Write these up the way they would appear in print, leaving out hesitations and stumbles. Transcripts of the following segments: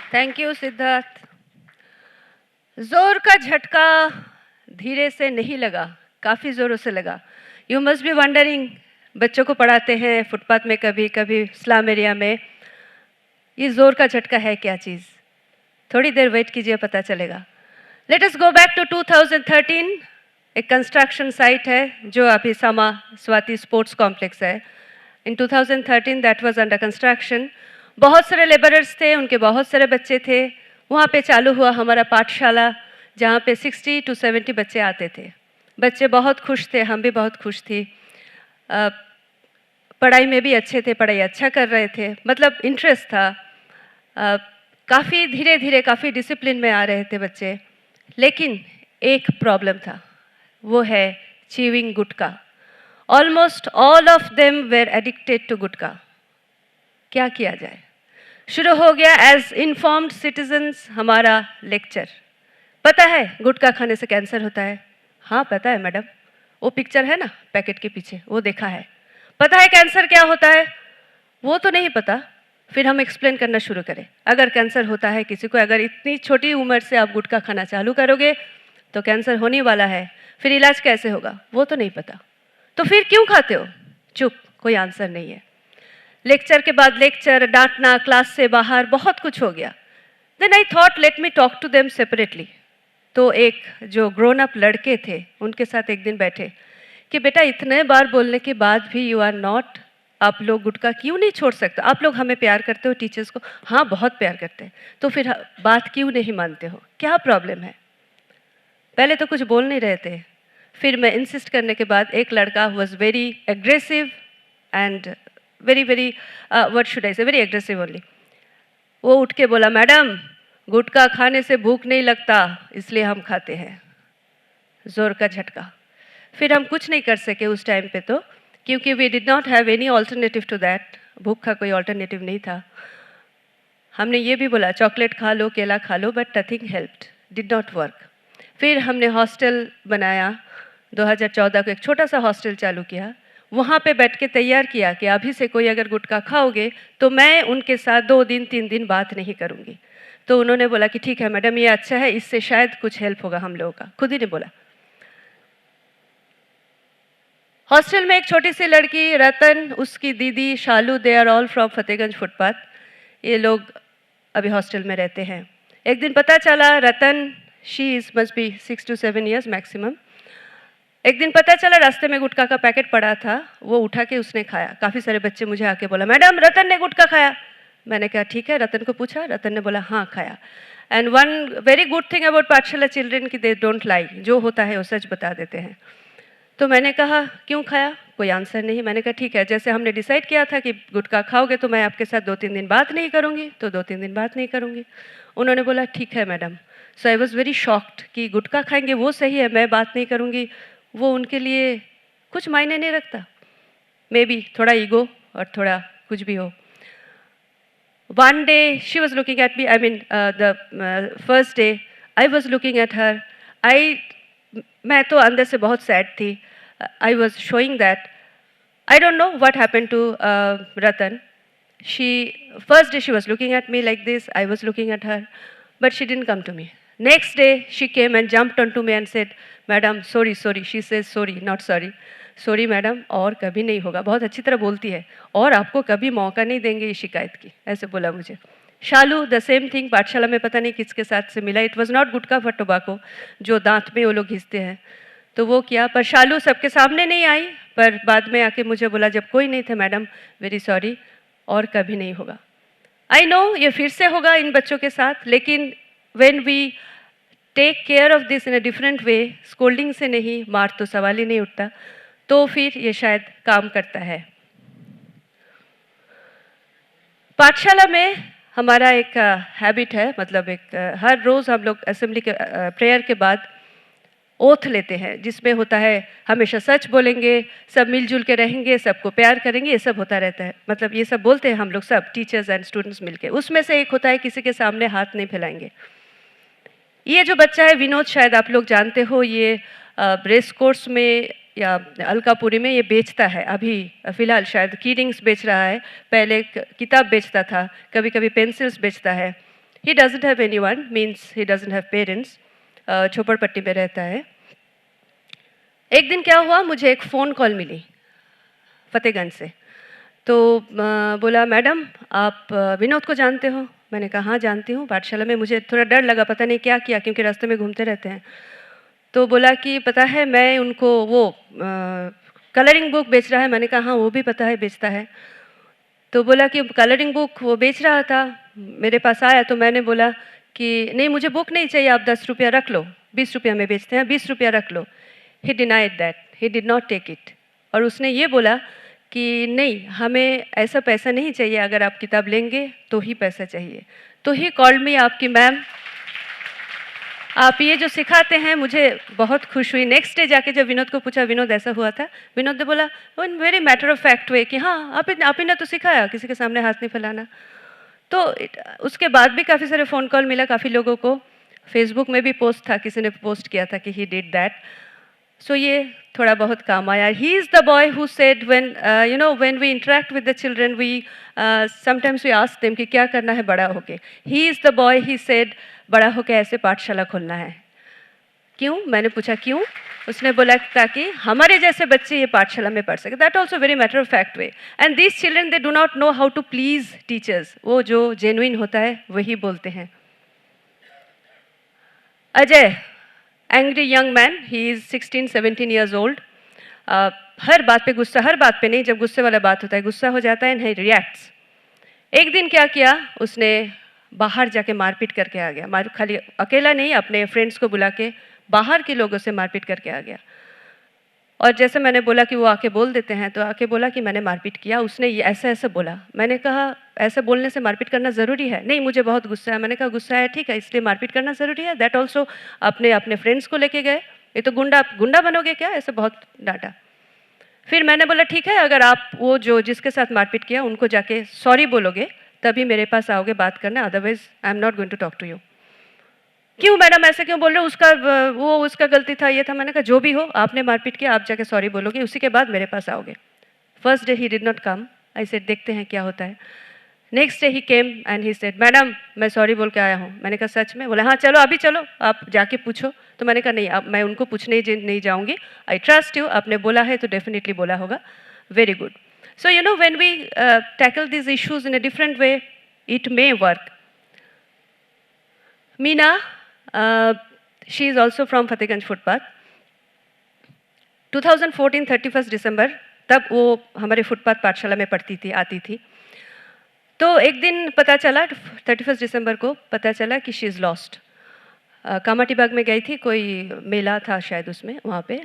Thank you Siddharth. जोर का झटका धीरे से नहीं लगा, काफ़ी ज़ोरों से लगा। यू मस्ट बी वंडरिंग, बच्चों को पढ़ाते हैं फुटपाथ में, कभी कभी स्लम एरिया में, ये ज़ोर का झटका है क्या चीज़? थोड़ी देर वेट कीजिए, पता चलेगा। Let us go back to 2013। एक कंस्ट्रक्शन साइट है जो अभी समा स्वाति स्पोर्ट्स कॉम्प्लेक्स है। इन 2013 दैट वाज अंडर कंस्ट्रक्शन। बहुत सारे लेबरर्स थे, उनके बहुत सारे बच्चे थे। वहाँ पे चालू हुआ हमारा पाठशाला, जहाँ पे 60 to 70 बच्चे आते थे। बच्चे बहुत खुश थे, हम भी बहुत खुश थी। पढ़ाई में भी अच्छे थे, पढ़ाई अच्छा कर रहे थे, मतलब इंटरेस्ट था। काफ़ी धीरे धीरे काफ़ी डिसिप्लिन में आ रहे थे बच्चे। लेकिन एक प्रॉब्लम था, वो है chewing gutkha. Almost all of them were addicted to gutkha. क्या किया जाए? शुरू हो गया एज इन्फॉर्म्ड सिटीजन्स हमारा लेक्चर। पता है गुटखा खाने से कैंसर होता है? हाँ पता है मैडम, वो पिक्चर है ना पैकेट के पीछे, वो देखा है। पता है कैंसर क्या होता है? वो तो नहीं पता। फिर हम एक्सप्लेन करना शुरू करें, अगर कैंसर होता है किसी को, अगर इतनी छोटी उम्र से आप गुटखा खाना चालू करोगे तो कैंसर होने वाला है, फिर इलाज कैसे होगा? वो तो नहीं पता। तो फिर क्यों खाते हो? चुप, कोई आंसर नहीं है। लेक्चर के बाद लेक्चर, डांटना, क्लास से बाहर, बहुत कुछ हो गया। Then I thought let me talk to them separately. तो एक जो ग्रोन अप लड़के थे, उनके साथ एक दिन बैठे कि बेटा इतने बार बोलने के बाद भी यू आर नॉट, आप लोग गुटखा क्यों नहीं छोड़ सकते? आप लोग हमें प्यार करते हो टीचर्स को? हाँ बहुत प्यार करते हैं। तो फिर बात क्यों नहीं मानते हो? क्या प्रॉब्लम है? पहले तो कुछ बोल नहीं रहे थे। फिर मैं इंसिस्ट करने के बाद एक लड़का was very aggressive and very very what should I से, वेरी एग्रेसिव ओनली। वो उठ के बोला, मैडम गुटखा खाने से भूख नहीं लगता, इसलिए हम खाते हैं। जोर का झटका। फिर हम कुछ नहीं कर सके उस टाइम पे, तो क्योंकि we did not have any alternative to that. भूख का कोई ऑल्टरनेटिव नहीं था। हमने ये भी बोला चॉकलेट खा लो, केला खा लो, but nothing helped, did not work. फिर हमने हॉस्टल बनाया। 2014 को एक छोटा सा हॉस्टल चालू किया। वहाँ पे बैठ के तैयार किया कि अभी से कोई अगर गुटखा खाओगे तो मैं उनके साथ 2 दिन 3 दिन बात नहीं करूँगी। तो उन्होंने बोला कि ठीक है मैडम, ये अच्छा है, इससे शायद कुछ हेल्प होगा हम लोगों का। खुद ही ने बोला। हॉस्टल में एक छोटी सी लड़की रतन, उसकी दीदी Shalu, they are all from Fatehganj footpath. ये लोग अभी हॉस्टल में रहते हैं। एक दिन पता चला Ratan, she is must be 6 to 7 years maximum. एक दिन पता चला रास्ते में गुटखा का पैकेट पड़ा था, वो उठा के उसने खाया। काफ़ी सारे बच्चे मुझे आके बोला, मैडम रतन ने गुटखा खाया। मैंने कहा ठीक है, रतन को पूछा, रतन ने बोला हाँ खाया। And one very good thing about पाठशाला चिल्ड्रेन कि दे डोंट लाई, जो होता है वो सच बता देते हैं। तो मैंने कहा क्यों खाया? कोई आंसर नहीं। मैंने कहा ठीक है, जैसे हमने डिसाइड किया था कि गुटखा खाओगे तो मैं आपके साथ 2-3 दिन बात नहीं करूँगी, तो 2-3 दिन बात नहीं करूँगी। उन्होंने बोला ठीक है madam. So I was very shocked कि गुटखा खाएंगे वो सही है, मैं बात नहीं करूँगी, वो उनके लिए कुछ मायने नहीं रखता। मे बी थोड़ा ईगो और थोड़ा कुछ भी हो। One day she was looking at me, I mean the first day I was looking at her. मैं तो अंदर से बहुत सैड थी। I was showing that I don't know what happened to Ratan. First day she was looking at me like this, I was looking at her, but she didn't come to me. Next day she came and jumped onto me and said, Madam, sorry, sorry. She says sorry, not sorry. Sorry madam, और कभी नहीं होगा। बहुत अच्छी तरह बोलती है, और आपको कभी मौका नहीं देंगे ये शिकायत की, ऐसे बोला मुझे। शालू द सेम थिंग, पाठशाला में पता नहीं किसके साथ से मिला। It was not gutkha for tobacco, जो दांत में वो लोग घिसते हैं, तो वो किया। पर शालू सबके सामने नहीं आई, पर बाद में आके मुझे बोला जब कोई नहीं थे, मैडम वेरी सॉरी, और कभी नहीं होगा। आई नो ये फिर से होगा इन बच्चों के साथ, लेकिन when we take care of this in a different way, scolding से नहीं, मार तो सवाल ही नहीं उठता, तो फिर ये शायद काम करता है। पाठशाला में हमारा एक हैबिट है, मतलब एक हर रोज़ हम लोग असेंबली के प्रेयर के बाद ओथ लेते हैं, जिसमें होता है हमेशा सच बोलेंगे, सब मिलजुल के रहेंगे, सबको प्यार करेंगे, ये सब होता रहता है। मतलब ये सब बोलते हैं हम लोग सब टीचर्स एंड स्टूडेंट्स मिलके। उसमें से एक होता है किसी के सामने हाथ नहीं फैलाएंगे। ये जो बच्चा है विनोद, शायद आप लोग जानते हो, ये रेस कोर्स में या अलकापुरी में ये बेचता है। अभी फ़िलहाल शायद की रिंग्स बेच रहा है, पहले किताब बेचता था, कभी कभी पेंसिल्स बेचता है। He doesn't have anyone, means he doesn't have parents, झोपड़पट्टी में रहता है। एक दिन क्या हुआ, मुझे एक फ़ोन कॉल मिली फतेहगंज से। तो बोला, मैडम आप विनोद को जानते हो? मैंने कहा हाँ जानती हूँ, पाठशाला में। मुझे थोड़ा डर लगा, पता नहीं क्या किया, क्योंकि रास्ते में घूमते रहते हैं। तो बोला कि पता है मैं उनको वो कलरिंग बुक बेच रहा है। मैंने कहा हाँ वो भी पता है बेचता है। तो बोला कि कलरिंग बुक वो बेच रहा था, मेरे पास आया तो मैंने बोला कि नहीं मुझे बुक नहीं चाहिए, आप 10 रुपया रख लो, 20 रुपया में बेचते हैं, 20 रुपया रख लो। He denied that, he did not take it. और उसने ये बोला कि नहीं हमें ऐसा पैसा नहीं चाहिए, अगर आप किताब लेंगे तो ही पैसा चाहिए। तो ही कॉल्ड मी, आपकी मैम आप ये जो सिखाते हैं, मुझे बहुत खुश हुई। नेक्स्ट डे जाके जब विनोद को पूछा, विनोद ऐसा हुआ था, विनोद ने बोला in very matter of fact way कि हाँ आप ही ने तो सिखाया, किसी के सामने हाथ नहीं फैलाना। तो उसके बाद भी काफ़ी सारे फ़ोन कॉल मिला काफ़ी लोगों को। फेसबुक में भी पोस्ट था, किसी ने पोस्ट किया था कि ही डिड दैट। सो ये थोड़ा बहुत काम आया। He is the boy who said when when we interact with the children we sometimes we ask them कि क्या करना है बड़ा होके। He is the boy, he said बड़ा होके ऐसे पाठशाला खोलना है। क्यों? मैंने पूछा क्यों? उसने बोला ताकि हमारे जैसे बच्चे ये पाठशाला में पढ़ सके। That also very matter of fact way. And these children they do not know how to please teachers. वो जो जेन्युइन होता है वही बोलते हैं। Ajay, angry young man, he is 16-17 years old. हर बात पे गुस्सा, हर बात पे नहीं, जब गुस्से वाला बात होता है गुस्सा हो जाता है एंड ही रिएक्ट्स। एक दिन क्या किया उसने, बाहर जाके मारपीट करके आ गया। खाली अकेला नहीं, अपने फ्रेंड्स को बुला के बाहर के लोगों से मारपीट करके आ गया। और जैसे मैंने बोला कि वो आके बोल देते हैं, तो आके बोला कि मैंने मारपीट किया। उसने ये ऐसा ऐसा बोला। मैंने कहा ऐसा बोलने से मारपीट करना ज़रूरी है? नहीं मुझे बहुत गुस्सा है। मैंने कहा गुस्सा है ठीक है, इसलिए मारपीट करना ज़रूरी है? दैट ऑल्सो अपने अपने फ्रेंड्स को लेके गए, ये तो गुंडा बनोगे क्या? ऐसे बहुत डांटा। फिर मैंने बोला ठीक है, अगर आप वो जो जिसके साथ मारपीट किया उनको जाके सॉरी बोलोगे तभी मेरे पास आओगे बात करना, otherwise I am not going to talk to you. क्यों मैडम ऐसे क्यों बोल रहे हो? उसका गलती था, ये था। मैंने कहा जो भी हो, आपने मारपीट किया, आप जाके सॉरी बोलोगे, उसी के बाद मेरे पास आओगे। First day he did not come. I said देखते हैं क्या होता है। Next day he came and he said madam मैं सॉरी बोल के आया हूँ। मैंने कहा सच में? बोला हाँ चलो अभी चलो आप जाके पूछो। तो मैंने कहा नहीं, अब मैं उनको पूछने नहीं जाऊँगी। आई ट्रस्ट यू, आपने बोला है तो डेफिनेटली बोला होगा। Very good. So when we tackle these issues in a different way, it may work. Meena, she is also from Fatehganj Footpath. 2014 31 दिसंबर, तब वो हमारे फुटपाथ पाठशाला में पढ़ती थी, आती थी। तो एक दिन पता चला 31 दिसंबर को पता चला कि शी इज़ लॉस्ट। कामाटी बाग में गई थी, कोई मेला था शायद उसमें, वहाँ पे।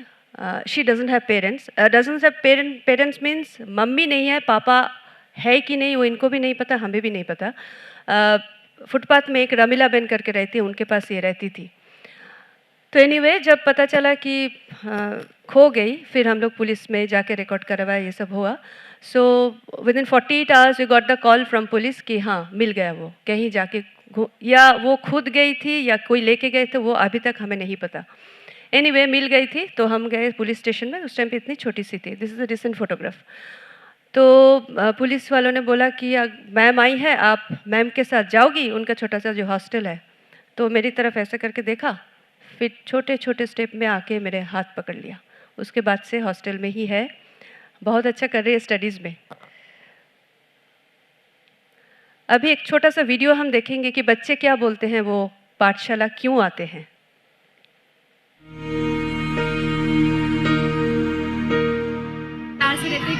She doesn't have parents. Doesn't have parents means mummy नहीं है, पापा है कि नहीं वो इनको भी नहीं पता, हमें भी नहीं पता। फुटपाथ में एक रमीला बेन करके रहती है, उनके पास ये रहती थी। तो एनीवे जब पता चला कि खो गई, फिर हम लोग पुलिस में जाके रिकॉर्ड करवाया, ये सब हुआ। So within 48 hours we got the call from police कि हाँ मिल गया, वो कहीं जाके या वो खुद गई थी या कोई लेके गए थे, वो अभी तक हमें नहीं पता। एनीवे मिल गई थी तो हम गए पुलिस स्टेशन में। उस टाइम पे इतनी छोटी सी थी। This is a recent photograph. तो पुलिस वालों ने बोला कि मैम आई है, आप मैम के साथ जाओगी, उनका छोटा सा जो हॉस्टल है। तो मेरी तरफ ऐसे करके देखा, फिर छोटे छोटे स्टेप में आके मेरे हाथ पकड़ लिया। उसके बाद से हॉस्टल में ही है, बहुत अच्छा कर रही है स्टडीज़ में। अभी एक छोटा सा वीडियो हम देखेंगे कि बच्चे क्या बोलते हैं, वो पाठशाला क्यों आते हैं।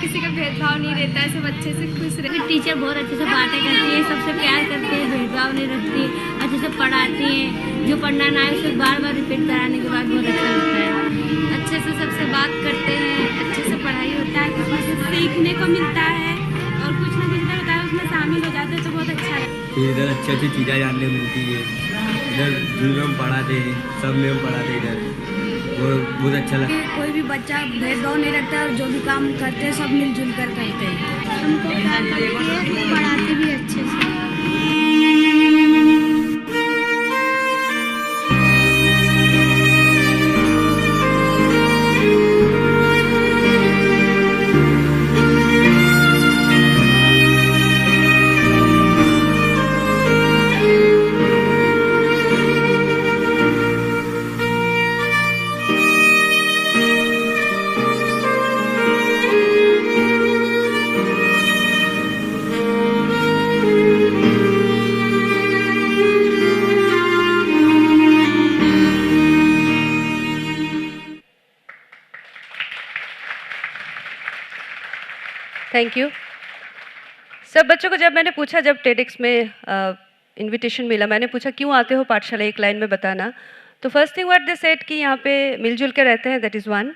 किसी का भेदभाव नहीं रहता है, सब अच्छे से खुश रहते हैं। टीचर बहुत अच्छे से बातें करती है, सबसे प्यार करती है, भेदभाव नहीं रखती, अच्छे से पढ़ाती है। जो पढ़ना ना है उसे बार बार रिपीट कराने के बाद बहुत अच्छा लगता है। अच्छे से सबसे बात करते हैं, अच्छे से पढ़ाई होता है, कुछ सीखने को मिलता है और कुछ ना कुछ होता है उसमें शामिल हो जाते हैं तो बहुत अच्छा लगता है। इधर अच्छी अच्छी चीज़ें जानने मिलती है। इधर जो हम पढ़ाते हैं, सब में हम पढ़ाते हैं इधर, वो बहुत अच्छा लगता है। कोई भी बच्चा भेदभाव नहीं रखता और जो भी काम करते हैं सब मिलजुल कर करते हैं। हमको प्यार करती है, पढ़ाती भी अच्छे से। Thank you. सब बच्चों को जब मैंने पूछा, जब टेडेक्स में इनविटेशन मिला, मैंने पूछा क्यों आते हो पाठशाला, एक लाइन में बताना। तो first thing what they said कि यहाँ पे मिलजुल के रहते हैं, that is one.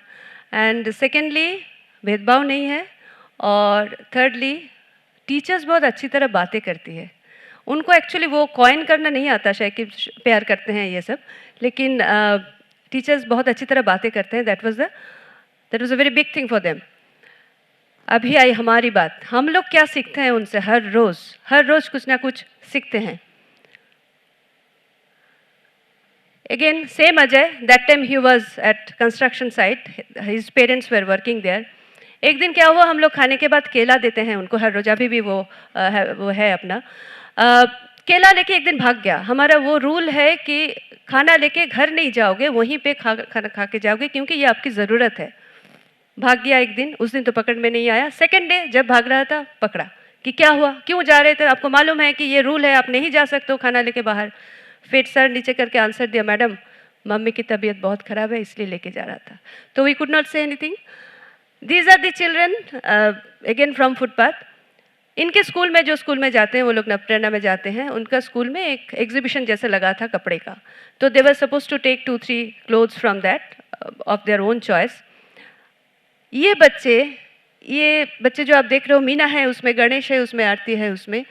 And secondly भेदभाव नहीं है। और थर्डली टीचर्स बहुत अच्छी तरह बातें करती है। उनको एक्चुअली वो कॉइन करना नहीं आता शायद कि प्यार करते हैं ये सब, लेकिन टीचर्स बहुत अच्छी तरह बातें करते हैं। That was a very big thing for them. अभी आई हमारी बात, हम लोग क्या सीखते हैं उनसे हर रोज़ कुछ ना कुछ सीखते हैं। Again, same Ajay, that time he was at construction site, his parents were working there. एक दिन क्या हुआ, हम लोग खाने के बाद केला देते हैं उनको हर रोज़, अभी भी वो है अपना। केला लेके एक दिन भाग गया। हमारा वो रूल है कि खाना लेके घर नहीं जाओगे, वहीं पे खाना खा के जाओगे, क्योंकि ये आपकी ज़रूरत है। भाग गया एक दिन, उस दिन तो पकड़ में नहीं आया। सेकेंड डे जब भाग रहा था, पकड़ा कि क्या हुआ, क्यों जा रहे थे, आपको मालूम है कि ये रूल है, आप नहीं जा सकते हो खाना लेके बाहर। फिर सर नीचे करके आंसर दिया, मैडम मम्मी की तबीयत बहुत ख़राब है इसलिए लेके जा रहा था। तो we could not say anything. These are the children again from footpath. इनके स्कूल में, जो स्कूल में जाते हैं वो लोग नवप्रेरणा में जाते हैं, उनका स्कूल में एक एग्जीबिशन जैसा लगा था कपड़े का। तो they were suppose to take 2-3 clothes from that of their own choice. ये बच्चे जो आप देख रहे हो, मीना है उसमें, गणेश है उसमें, आरती है उसमें।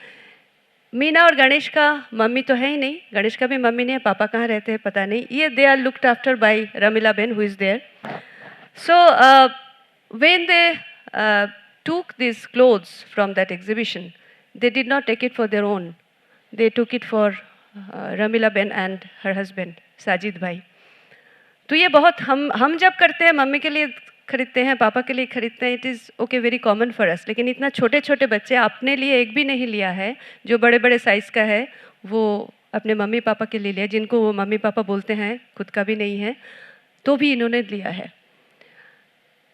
मीना और गणेश का मम्मी तो है ही नहीं, गणेश का भी मम्मी नहीं है, पापा कहाँ रहते हैं पता नहीं। ये they are looked after by Ramila ben who is there. So when they took these clothes from that exhibition, they did not take it for their own, they took it for Ramila Ben and her husband Sajid भाई। तो ये बहुत हम जब करते हैं mummy के लिए खरीदते हैं, पापा के लिए खरीदते हैं, it is okay very common for us. लेकिन इतना छोटे छोटे बच्चे अपने लिए एक भी नहीं लिया है, जो बड़े बड़े साइज़ का है वो अपने मम्मी पापा के लिए लिया, जिनको वो मम्मी पापा बोलते हैं, खुद का भी नहीं है, तो भी इन्होंने लिया है।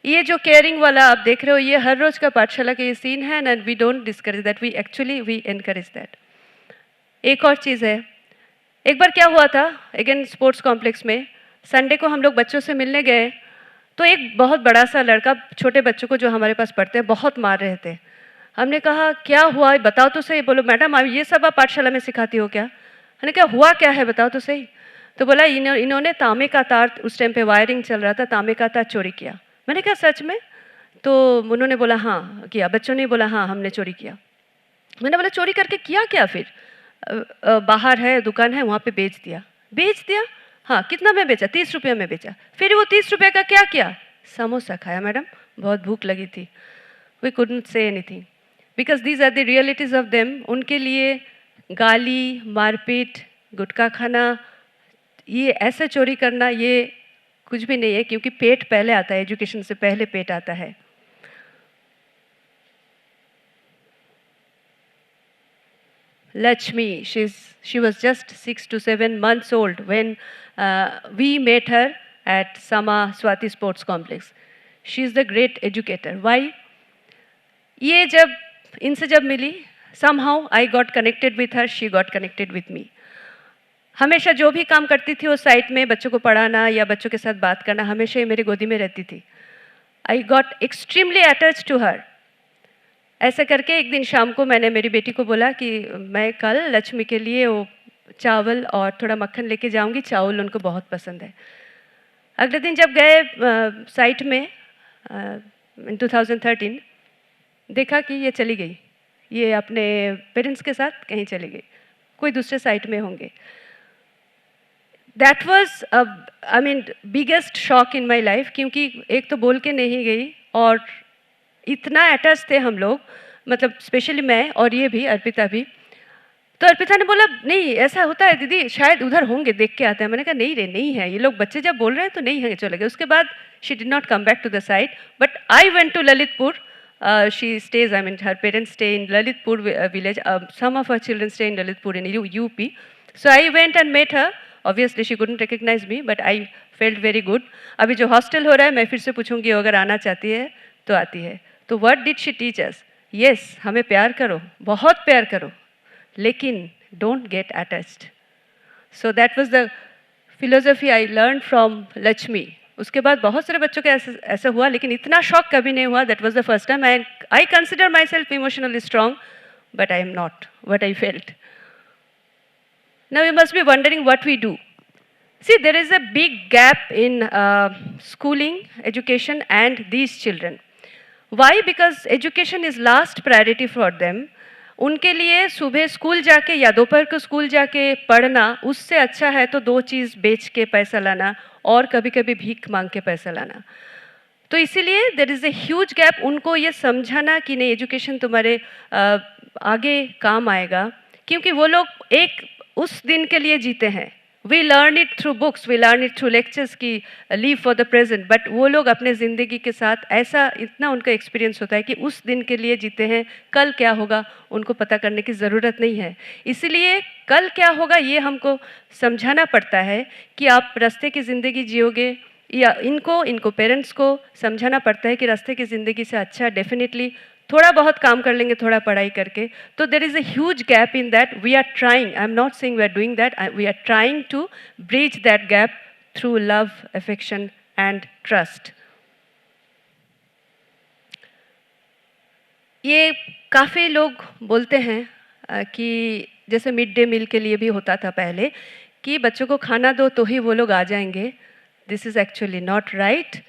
ये जो केयरिंग वाला आप देख रहे हो, ये हर रोज़ का पाठशाला का ये सीन है, and we don't discourage that, we encourage that. एक और चीज़ है, एक बार क्या हुआ था, अगेन स्पोर्ट्स कॉम्प्लेक्स में, संडे को हम लोग बच्चों से मिलने गए, तो एक बहुत बड़ा सा लड़का छोटे बच्चों को जो हमारे पास पढ़ते हैं बहुत मार रहे थे। हमने कहा क्या हुआ बताओ तो सही। बोलो मैडम आप ये सब आप पाठशाला में सिखाती हो क्या? हमने कहा हुआ क्या है बताओ तो सही। तो बोला इन्होंने तांबे का तार, उस टाइम पे वायरिंग चल रहा था, तांबे का तार चोरी किया। मैंने कहा सच में? तो उन्होंने बोला हाँ किया। बच्चों ने बोला हाँ हमने चोरी किया। मैंने बोला चोरी करके किया क्या? फिर बाहर है दुकान है वहाँ पे बेच दिया। हाँ कितना में बेचा? 30 रुपये में बेचा। फिर वो 30 रुपये का क्या किया? समोसा खाया मैडम, बहुत भूख लगी थी। We couldn't say anything because these are the realities of them. उनके लिए गाली, मारपीट, गुटखा खाना, ये ऐसे चोरी करना ये कुछ भी नहीं है, क्योंकि पेट पहले आता है, एजुकेशन से पहले पेट आता है। Lakshmi, she was just 6 to 7 months old when we met her at Sama Swati Sports Complex. She is the great educator. Why? ये इनसे जब मिली, somehow I got connected with her, she got connected with me. हमेशा जो भी काम करती थी वो साइट में बच्चों को पढ़ाना या बच्चों के साथ बात करना, हमेशा ही मेरी गोदी में रहती थी। I got extremely attached to her. ऐसा करके एक दिन शाम को मैंने मेरी बेटी को बोला कि मैं कल लक्ष्मी के लिए वो चावल और थोड़ा मक्खन लेके जाऊंगी, चावल उनको बहुत पसंद है। अगले दिन जब गए साइट में इन 2013, देखा कि ये चली गई, ये अपने पेरेंट्स के साथ कहीं चली गई, कोई दूसरे साइट में होंगे। That was I mean biggest shock in my life, क्योंकि एक तो बोल के नहीं गई और इतना अटैच थे हम लोग, मतलब स्पेशली मैं और ये भी अर्पिता भी। तो अर्पिता ने बोला नहीं ऐसा होता है दीदी, शायद उधर होंगे, देख के आते हैं। मैंने कहा नहीं रे नहीं है, ये लोग बच्चे जब बोल रहे हैं तो नहीं है, चले गए। उसके बाद she did not come back to the site, but I went to Lalitpur. She stays, I mean her parents stay in Lalitpur village, some of her children stay in Lalitpur in UP. So I went and met her. Obviously she couldn't recognize me, but I felt very good. अभी जो hostel हो रहा है मैं फिर से पूछूंगी, अगर आना चाहती है तो आती है। तो what did she teach us? Yes, हमें प्यार करो, बहुत प्यार करो, लेकिन don't get attached. So that was the philosophy I learned from Lakshmi. उसके बाद बहुत सारे बच्चों के ऐसा हुआ, लेकिन इतना शॉक कभी नहीं हुआ. That was the first time. And I consider my self emotionally strong, but I am not what I felt. Now you must be wondering what we do. See, there is a big gap in schooling, education and these children. Why? Because education is last priority for them. उनके लिए सुबह school जाके या दोपहर को school जाके पढ़ना उससे अच्छा है तो 2 चीज़ बेच के पैसा लाना और कभी कभी भीख मांग के पैसा लाना. तो इसीलिए there is a huge gap. उनको ये समझाना कि नहीं एजुकेशन तुम्हारे आगे काम आएगा, क्योंकि वो लोग एक उस दिन के लिए जीते हैं. We learn it through books, we learn it through lectures की live for the present, but वो लोग अपने ज़िंदगी के साथ ऐसा इतना उनका एक्सपीरियंस होता है कि उस दिन के लिए जीते हैं. कल क्या होगा उनको पता करने की ज़रूरत नहीं है. इसीलिए कल क्या होगा ये हमको समझाना पड़ता है कि आप रास्ते की ज़िंदगी जियोगे, या इनको पेरेंट्स को समझाना पड़ता है कि रास्ते की ज़िंदगी से अच्छा डेफिनेटली थोड़ा बहुत काम कर लेंगे थोड़ा पढ़ाई करके. तो there is a huge gap in that. We are trying, I am not saying we are doing that, we are trying to breach that gap through love, affection and trust. ये काफ़ी लोग बोलते हैं कि जैसे मिड डे मील के लिए भी होता था पहले कि बच्चों को खाना दो तो ही वो लोग आ जाएंगे. This is actually not right.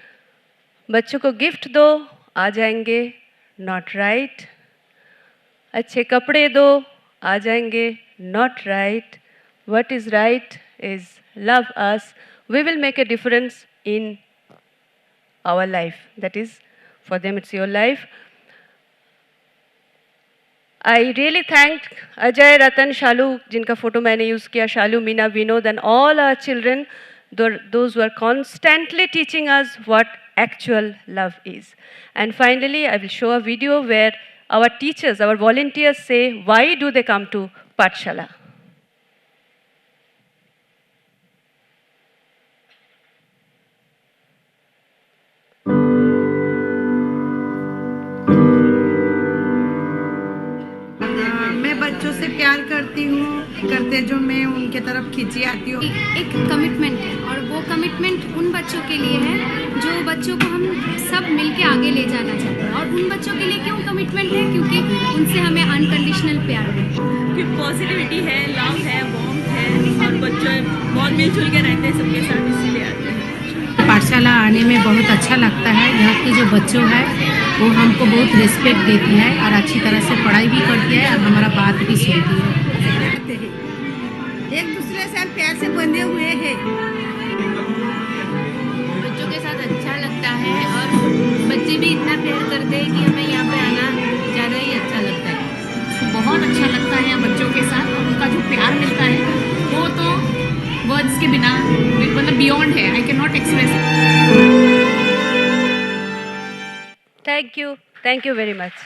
बच्चों को गिफ्ट दो आ जाएंगे, नॉट राइट. अच्छे कपड़े दो आ जाएंगे, not right. What is right is love us. We will make a difference in our life. That is for them it's your life. I really thank Ajay, Ratan, Shalu, जिनका photo मैंने use किया, Shalu, Meena, Vinod and all our children, those who are constantly teaching us what actual love is. And finally, I will show a video where our teachers, our volunteers say why do they come to Pathshala. बच्चों से प्यार करती हूँ, करते जो मैं उनके तरफ खींची आती हूँ. एक कमिटमेंट है और वो कमिटमेंट उन बच्चों के लिए है जो बच्चों को हम सब मिलके आगे ले जाना चाहते हैं. और उन बच्चों के लिए क्यों कमिटमेंट है? क्योंकि उनसे हमें अनकंडीशनल प्यार है, कि पॉजिटिविटी है, लव है, वार्मथ है और बच्चे बहुत मिलजुल के रहते हैं सबके साथ, इसीलिए आते हैं. पाठशाला आने में बहुत अच्छा लगता है. यहाँ के जो बच्चों हैं वो हमको बहुत रिस्पेक्ट देती है और अच्छी तरह से पढ़ाई भी करती है और हमारा बात भी सुनती है. एक दूसरे से हम प्यार से बंधे हुए हैं. बच्चों के साथ अच्छा लगता है और बच्चे भी इतना प्यार करते हैं कि हमें यहाँ पे आना ज़्यादा ही अच्छा लगता है. बहुत अच्छा लगता है यहाँ बच्चों के साथ. उनका जो प्यार मिलता है वो तो वर्ड्स के बिना मतलब बियॉन्ड है. I can not express it. Thank you very much.